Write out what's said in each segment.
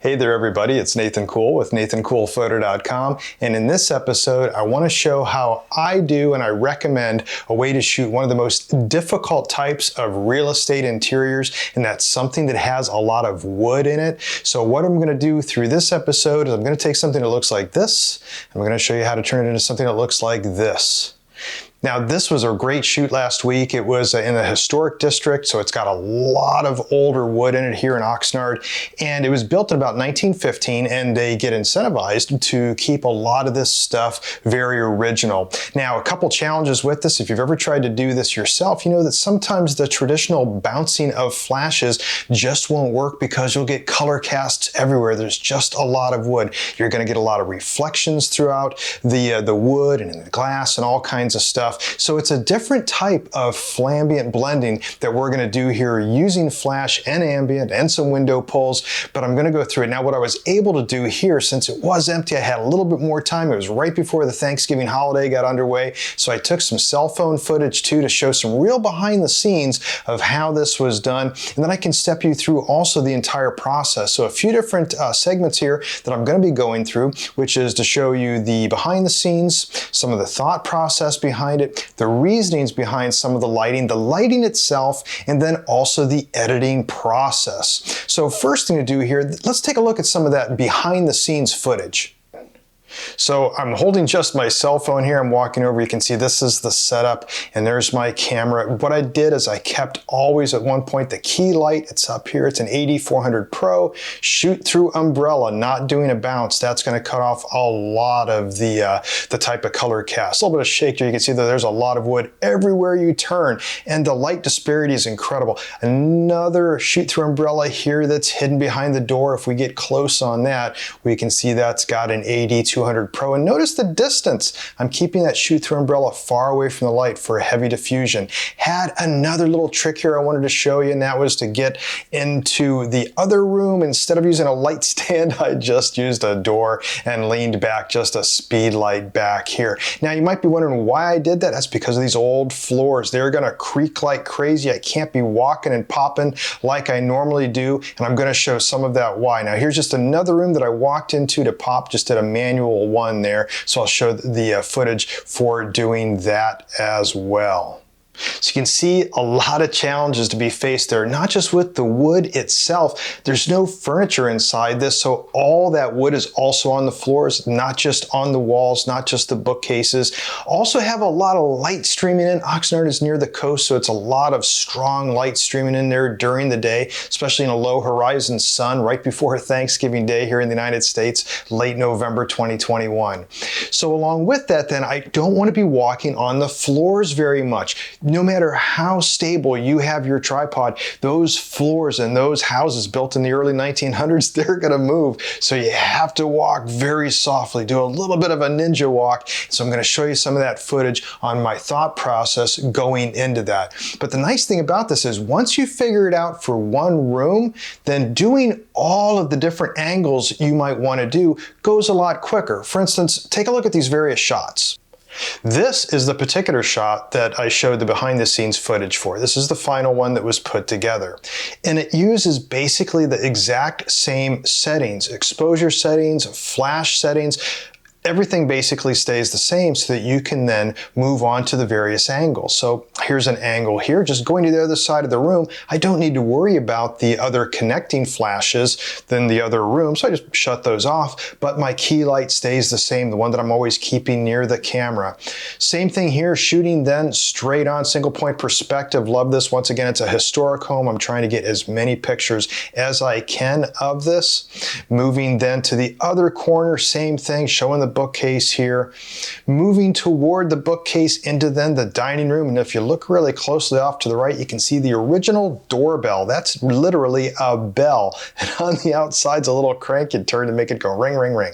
Hey there everybody, it's Nathan Cool with nathancoolphoto.com, and in this episode I want to show how I do and I recommend a way to shoot one of the most difficult types of real estate interiors, and that's something that has a lot of wood in it. So what I'm going to do through this episode is I'm going to take something that looks like this, and I'm going to show you how to turn it into something that looks like this. Now, this was a great shoot last week. It was in a historic district, so it's got a lot of older wood in it here in Oxnard, and it was built in about 1915, and they get incentivized to keep a lot of this stuff very original. Now, a couple challenges with this. If you've ever tried to do this yourself, you know that sometimes the traditional bouncing of flashes just won't work because you'll get color casts everywhere. There's just a lot of wood. You're going to get a lot of reflections throughout the wood and in the glass and all kinds of stuff. So it's a different type of flambient blending that we're going to do here using flash and ambient and some window pulls, but I'm going to go through it. Now, what I was able to do here, since it was empty, I had a little bit more time. It was right before the Thanksgiving holiday got underway, so I took some cell phone footage too to show some real behind the scenes of how this was done, and then I can step you through also the entire process. So a few different segments here that I'm going to be going through, which is to show you the behind the scenes, some of the thought process behind it, the reasonings behind some of the lighting itself, and then also the editing process. So first thing to do here, let's take a look at some of that behind the scenes footage. So I'm holding just my cell phone here. I'm walking over. You can see this is the setup, and there's my camera. What I did is I kept always at one point the key light. It's up here. It's an AD400Pro shoot through umbrella, not doing a bounce. That's going to cut off a lot of the type of color cast. A little bit of shake here. You can see that there's a lot of wood everywhere you turn, and the light disparity is incredible. Another shoot through umbrella here that's hidden behind the door. If we get close on that, we can see that's got an AD200Pro. And notice the distance. I'm keeping that shoot-through umbrella far away from the light for a heavy diffusion. Had another little trick here I wanted to show you, and that was to get into the other room. Instead of using a light stand, I just used a door and leaned back just a speed light back here. Now, you might be wondering why I did that. That's because of these old floors. They're going to creak like crazy. I can't be walking and popping like I normally do, and I'm going to show some of that why. Now, here's just another room that I walked into to pop, just did a manual one there, so I'll show the footage for doing that as well. So you can see a lot of challenges to be faced there, not just with the wood itself. There's no furniture inside this, so all that wood is also on the floors, not just on the walls, not just the bookcases. Also have a lot of light streaming in. Oxnard is near the coast, so it's a lot of strong light streaming in there during the day, especially in a low horizon sun right before Thanksgiving Day here in the United States, late November 2021. So along with that then, I don't want to be walking on the floors very much. No matter how stable you have your tripod, those floors and those houses built in the early 1900s, they're going to move. So you have to walk very softly, do a little bit of a ninja walk. So I'm going to show you some of that footage on my thought process going into that. But the nice thing about this is once you figure it out for one room, then doing all of the different angles you might want to do goes a lot quicker. For instance, take a look at these various shots. This is the particular shot that I showed the behind the scenes footage for. This is the final one that was put together. And it uses basically the exact same settings, exposure settings, flash settings. Everything basically stays the same so that you can then move on to the various angles. So here's an angle here, just going to the other side of the room. I don't need to worry about the other connecting flashes than the other room, so I just shut those off, but my key light stays the same, the one that I'm always keeping near the camera. Same thing here, shooting then straight on, single point perspective. Love this. Once again, it's a historic home. I'm trying to get as many pictures as I can of this. Moving then to the other corner, same thing, showing the bookcase here, moving toward the bookcase into then the dining room. And if you look really closely off to the right, you can see the original doorbell. That's literally a bell, and on the outside's a little crank you turn to make it go ring, ring, ring.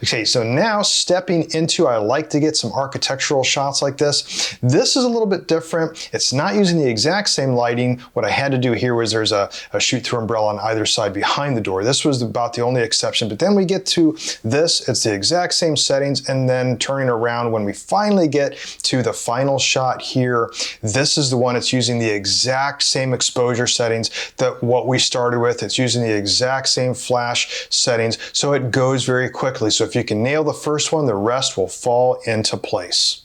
Okay, so now stepping into, I like to get some architectural shots like this. This is a little bit different. It's not using the exact same lighting. What I had to do here was there's a shoot-through umbrella on either side behind the door. This was about the only exception, but then we get to this, it's the exact same maximum settings and then turning around when we finally get to the final shot here. This is the one that's using the exact same exposure settings that what we started with. It's using the exact same flash settings, so it goes very quickly. So if you can nail the first one, the rest will fall into place.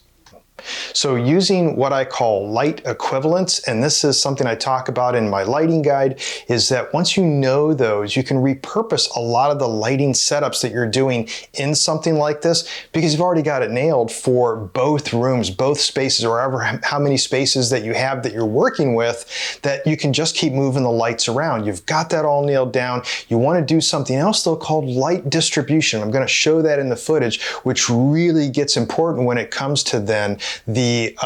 So using what I call light equivalents, and this is something I talk about in my lighting guide, is that once you know those, you can repurpose a lot of the lighting setups that you're doing in something like this, because you've already got it nailed for both rooms, both spaces, or how many spaces that you have that you're working with, that you can just keep moving the lights around. You've got that all nailed down. You want to do something else though called light distribution. I'm going to show that in the footage, which really gets important when it comes to then the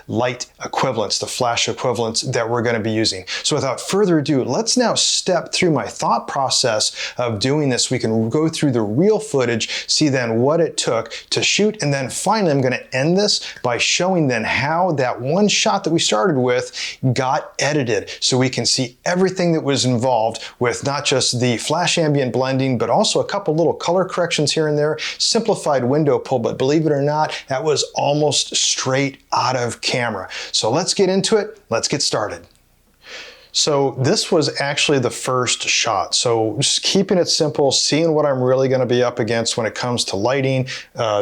light equivalents, the flash equivalents that we're going to be using. So without further ado, let's now step through my thought process of doing this. We can go through the real footage, see then what it took to shoot, and then finally I'm going to end this by showing then how that one shot that we started with got edited, so we can see everything that was involved with not just the flash ambient blending, but also a couple little color corrections here and there, simplified window pull, but believe it or not, that was almost straight out of camera. So let's get into it. Let's get started. So this was actually the first shot. So just keeping it simple, seeing what I'm really going to be up against when it comes to lighting.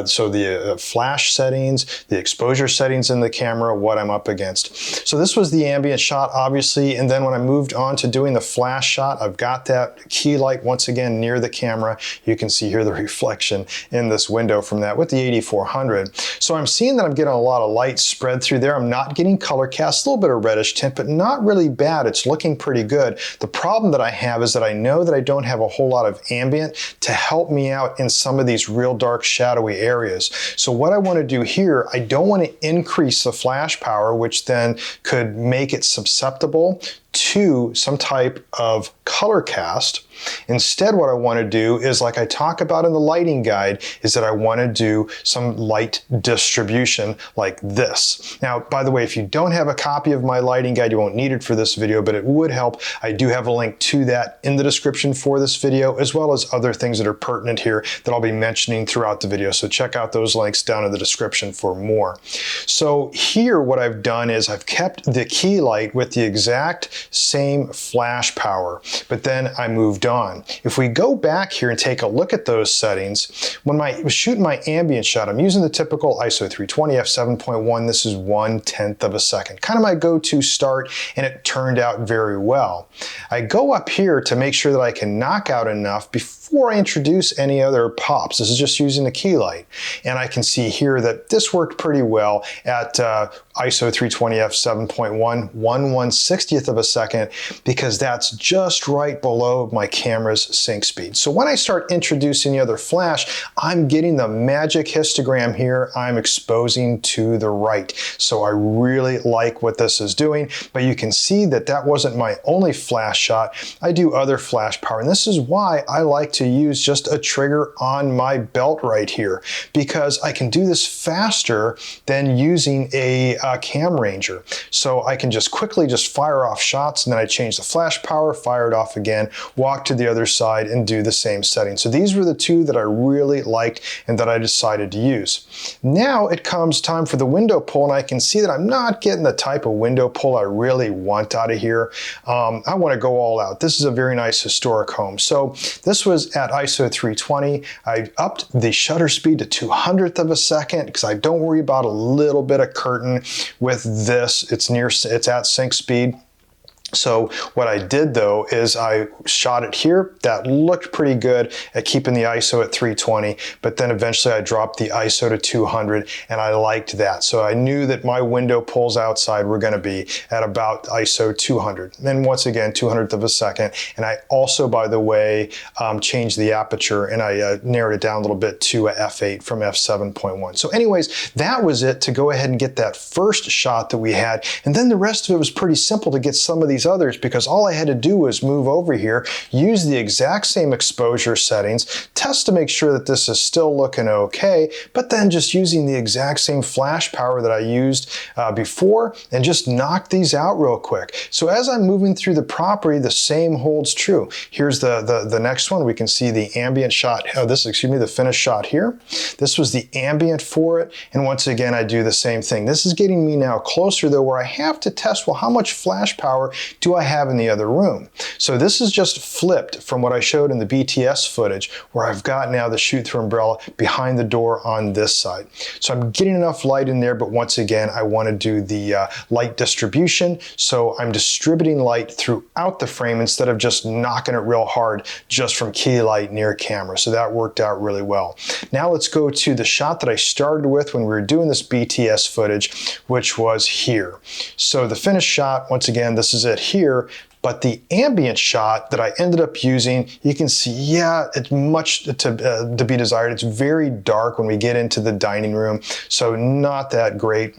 So the flash settings, the exposure settings in the camera, what I'm up against. So this was the ambient shot, obviously. And then when I moved on to doing the flash shot, I've got that key light once again near the camera. You can see here the reflection in this window from that with the AD400. So I'm seeing that I'm getting a lot of light spread through there. I'm not getting color cast, a little bit of reddish tint, but not really bad. It's looking pretty good. The problem that I have is that I know that I don't have a whole lot of ambient to help me out in some of these real dark shadowy areas. So what I want to do here, I don't want to increase the flash power, which then could make it susceptible to some type of color cast. Instead, what I want to do is, like I talk about in the lighting guide, is that I want to do some light distribution like this. Now, by the way, if you don't have a copy of my lighting guide, you won't need it for this video, but it would help. I do have a link to that in the description for this video, as well as other things that are pertinent here that I'll be mentioning throughout the video. So check out those links down in the description for more. So here, what I've done is I've kept the key light with the exact same flash power, but then I moved on. If we go back here and take a look at those settings, when I was shooting my ambient shot, I'm using the typical ISO 320 f7.1. This is 1/10 of a second, kind of my go-to start, and it turned out very well. I go up here to make sure that I can knock out enough before I introduce any other pops. This is just using the key light, and I can see here that this worked pretty well at ISO 320 f7.1, 1/160th of a second, because that's just right below my camera's sync speed. So when I start introducing the other flash, I'm getting the magic histogram here. I'm exposing to the right. So I really like what this is doing, but you can see that that wasn't my only flash shot. I do other flash power, and this is why I like to use just a trigger on my belt right here, because I can do this faster than using a cam ranger. So I can just quickly just fire off shots, and then I change the flash power, fire it off again, walk to the other side and do the same setting. So these were the two that I really liked and that I decided to use. Now it comes time for the window pull, and I can see that I'm not getting the type of window pull I really want out of here. I want to go all out. This is a very nice historic home. So this was at ISO 320. I upped the shutter speed to 200th of a second because I don't worry about a little bit of curtain with this. It's at sync speed. So what I did though is I shot it here. That looked pretty good at keeping the ISO at 320, but then eventually I dropped the ISO to 200, and I liked that. So I knew that my window pulls outside were going to be at about ISO 200. Then once again, 200th of a second. And I also, by the way, changed the aperture, and I narrowed it down a little bit to a f8 from f7.1. So anyways, that was it to go ahead and get that first shot that we had. And then the rest of it was pretty simple to get some of these these others because all I had to do was move over here, use the exact same exposure settings, test to make sure that this is still looking okay, but then just using the exact same flash power that I used before and just knock these out real quick. So as I'm moving through the property, the same holds true. Here's the next one. We can see the ambient shot, the finished shot here. This was the ambient for it, and once again I do the same thing. This is getting me now closer though, where I have to test, well, how much flash power do I have in the other room? So this is just flipped from what I showed in the BTS footage, where I've got now the shoot-through umbrella behind the door on this side. So I'm getting enough light in there, but once again I want to do the light distribution, so I'm distributing light throughout the frame instead of just knocking it real hard just from key light near camera. So that worked out really well. Now let's go to the shot that I started with when we were doing this BTS footage, which was here. So the finished shot, once again, this is it here. But the ambient shot that I ended up using, you can see, yeah, it's much to be desired. It's very dark when we get into the dining room, so not that great.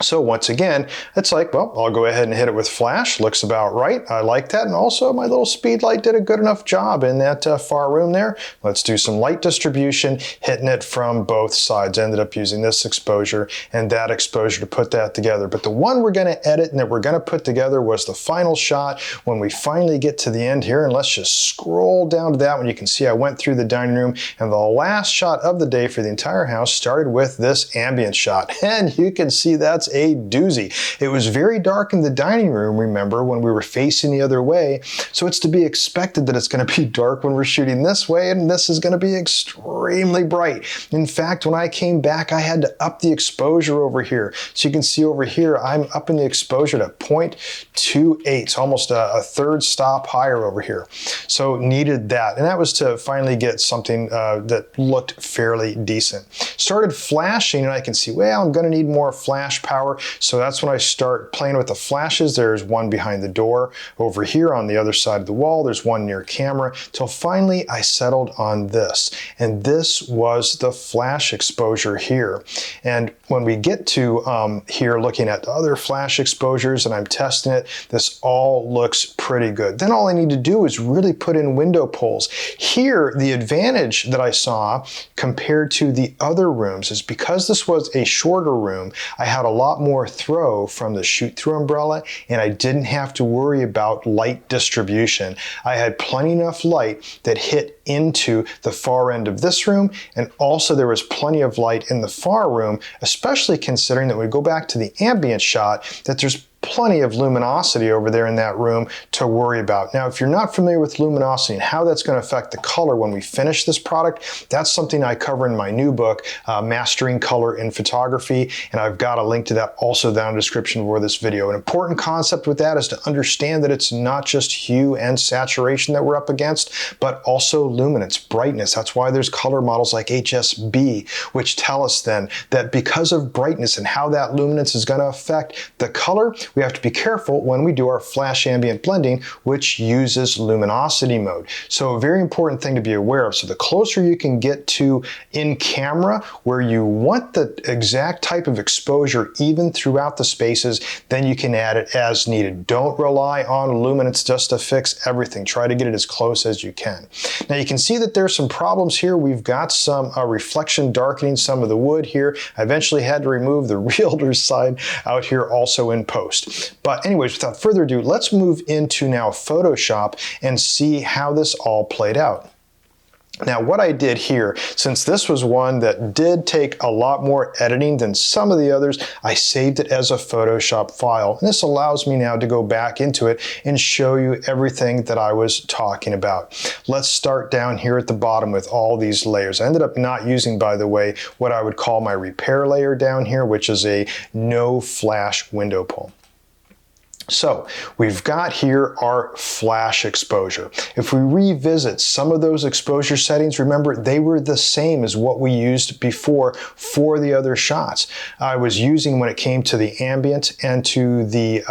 So once again, it's like, well, I'll go ahead and hit it with flash. Looks about right. I like that. And also my little speed light did a good enough job in that far room there. Let's do some light distribution, hitting it from both sides. Ended up using this exposure and that exposure to put that together. But the one we're going to edit and that we're going to put together was the final shot when we finally get to the end here. And let's just scroll down to that one. You can see I went through the dining room, and the last shot of the day for the entire house started with this ambient shot. And you can see that's a doozy. It was very dark in the dining room, remember, when we were facing the other way. So it's to be expected that it's going to be dark when we're shooting this way, and this is going to be extremely bright. In fact, when I came back, I had to up the exposure over here. So you can see over here, I'm upping the exposure to 0.28, so almost a third stop higher over here. So needed that, and that was to finally get something that looked fairly decent. Started flashing, and I can see, well, I'm going to need more flash power. So that's when I start playing with the flashes. There's one behind the door over here on the other side of the wall. There's one near camera, till finally I settled on this. And this was the flash exposure here. And when we get to here looking at the other flash exposures and I'm testing it, this all looks pretty good. Then all I need to do is really put in window pulls. Here, the advantage that I saw compared to the other rooms is because this was a shorter room, I had a lot more throw from the shoot-through umbrella, and I didn't have to worry about light distribution. I had plenty enough light that hit into the far end of this room, and also there was plenty of light in the far room, especially considering that we go back to the ambient shot, that there's plenty of luminosity over there in that room to worry about. Now, if you're not familiar with luminosity and how that's going to affect the color when we finish this product, that's something I cover in my new book, Mastering Color in Photography, and I've got a link to that also down in the description for this video. An important concept with that is to understand that it's not just hue and saturation that we're up against, but also luminance, brightness. That's why there's color models like HSB, which tell us then that because of brightness and how that luminance is going to affect the color, we have to be careful when we do our flash ambient blending, which uses luminosity mode. So a very important thing to be aware of. So the closer you can get to in camera where you want the exact type of exposure even throughout the spaces, then you can add it as needed. Don't rely on luminance just to fix everything. Try to get it as close as you can. Now you can see that there's some problems here. We've got some reflection darkening some of the wood here. I eventually had to remove the realtor's sign out here also in post. But anyways, without further ado, let's move into now Photoshop and see how this all played out. Now what I did here, since this was one that did take a lot more editing than some of the others, I saved it as a Photoshop file. And this allows me now to go back into it and show you everything that I was talking about. Let's start down here at the bottom with all these layers. I ended up not using, by the way, what I would call my repair layer down here, which is a no flash window pull. So we've got here our flash exposure. If we revisit some of those exposure settings, remember they were the same as what we used before for the other shots. I was using when it came to the ambient and to the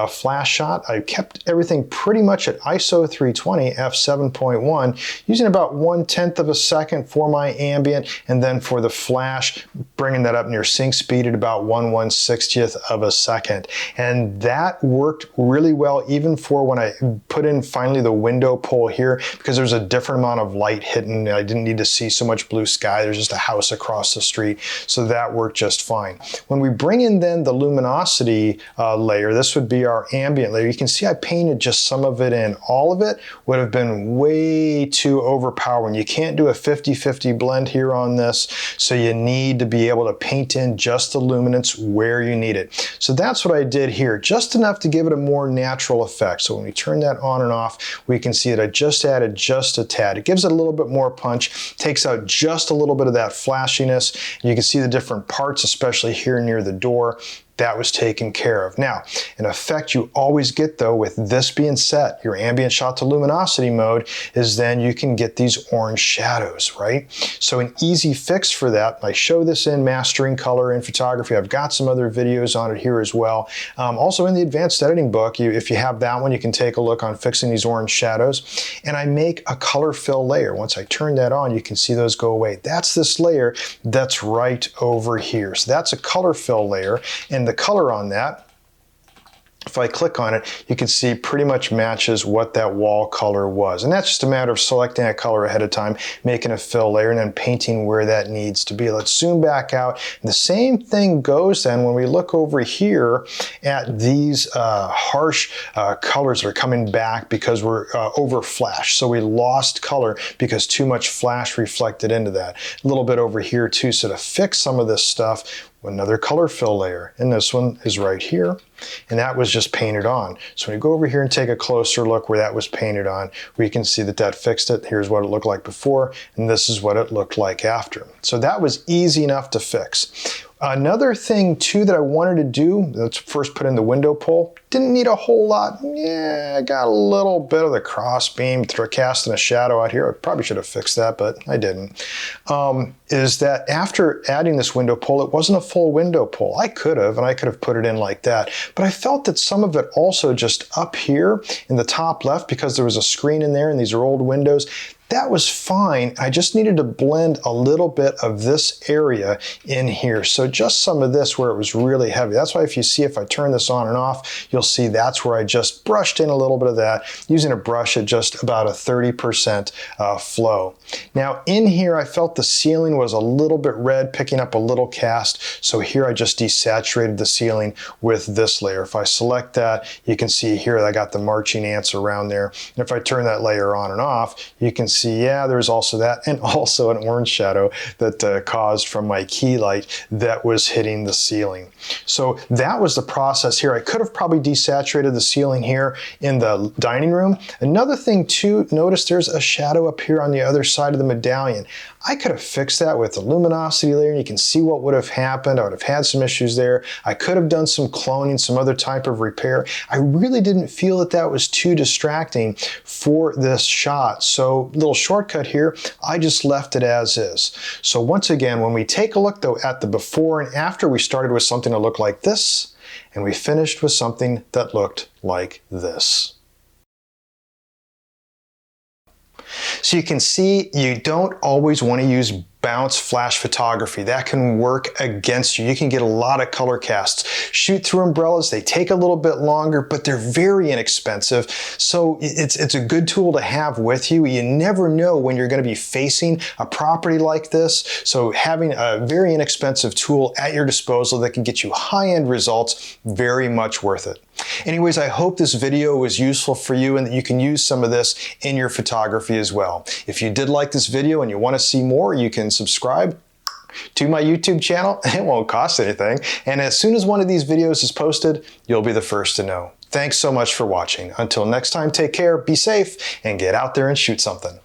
flash shot, I kept everything pretty much at ISO 320 f7.1, using about 1/10 of a second for my ambient, and then for the flash, bringing that up near sync speed at about 1/160th of a second. And that that worked really well even for when I put in finally the window pull here, because there's a different amount of light hitting. I didn't need to see so much blue sky. There's just a house across the street, so that worked just fine. When we bring in then the luminosity layer, this would be our ambient layer. You can see I painted just some of it in. All of it would have been way too overpowering. You can't do a 50-50 blend here on this, so you need to be able to paint in just the luminance where you need it. So that's what I did here, just enough to give it a more natural effect. So when we turn that on and off, we can see that I just added just a tad. It gives it a little bit more punch, takes out just a little bit of that flashiness. You can see the different parts, especially here near the door. That was taken care of. Now, an effect you always get though with this being set, your ambient shot to luminosity mode, is then you can get these orange shadows, right? So an easy fix for that, I show this in Mastering Color in Photography. I've got some other videos on it here as well. Also in the advanced editing book, if you have that one, you can take a look on fixing these orange shadows. And I make a color fill layer. Once I turn that on, you can see those go away. That's this layer that's right over here. So that's a color fill layer. And the color on that, if I click on it, you can see pretty much matches what that wall color was. And that's just a matter of selecting a color ahead of time, making a fill layer, and then painting where that needs to be. Let's zoom back out. And the same thing goes then when we look over here at these harsh colors that are coming back because we're over flash. So we lost color because too much flash reflected into that. A little bit over here too. So to fix some of this stuff, another color fill layer, and this one is right here, and that was just painted on. So when you go over here and take a closer look where that was painted on, we can see that that fixed it. Here's what it looked like before, and this is what it looked like after. So that was easy enough to fix. Another thing too that I wanted to do, let's first put in the window pull. Didn't need a whole lot. Yeah, I got a little bit of the cross beam casting a shadow out here. I probably should have fixed that, but I didn't. Is that after adding this window pull, it wasn't a full window pull. I could have, and I could have put it in like that. But I felt that some of it also just up here in the top left, because there was a screen in there and these are old windows, that was fine. I just needed to blend a little bit of this area in here. So just some of this where it was really heavy. That's why if you see, if I turn this on and off, you'll see that's where I just brushed in a little bit of that using a brush at just about a 30% flow. Now in here, I felt the ceiling was a little bit red, picking up a little cast. So here I just desaturated the ceiling with this layer. If I select that, you can see here that I got the marching ants around there. And if I turn that layer on and off, you can see, yeah, there's also that, and also an orange shadow that caused from my key light that was hitting the ceiling. So that was the process here. I could have probably desaturated the ceiling here in the dining room. Another thing too, notice there's a shadow up here on the other side of the medallion. I could have fixed that with the luminosity layer, and you can see what would have happened. I would have had some issues there. I could have done some cloning, some other type of repair. I really didn't feel that that was too distracting for this shot. So little shortcut here, I just left it as is. So once again, when we take a look though at the before and after, we started with something that looked like this, and we finished with something that looked like this. So you can see you don't always want to use bounce flash photography. That can work against you. You can get a lot of color casts. Shoot through umbrellas, they take a little bit longer, but they're very inexpensive. So it's a good tool to have with you. You never know when you're going to be facing a property like this. So having a very inexpensive tool at your disposal that can get you high-end results, very much worth it. Anyways, I hope this video was useful for you and that you can use some of this in your photography as well. If you did like this video and you want to see more, you can subscribe to my YouTube channel. It won't cost anything. And as soon as one of these videos is posted, you'll be the first to know. Thanks so much for watching. Until next time, take care, be safe, and get out there and shoot something.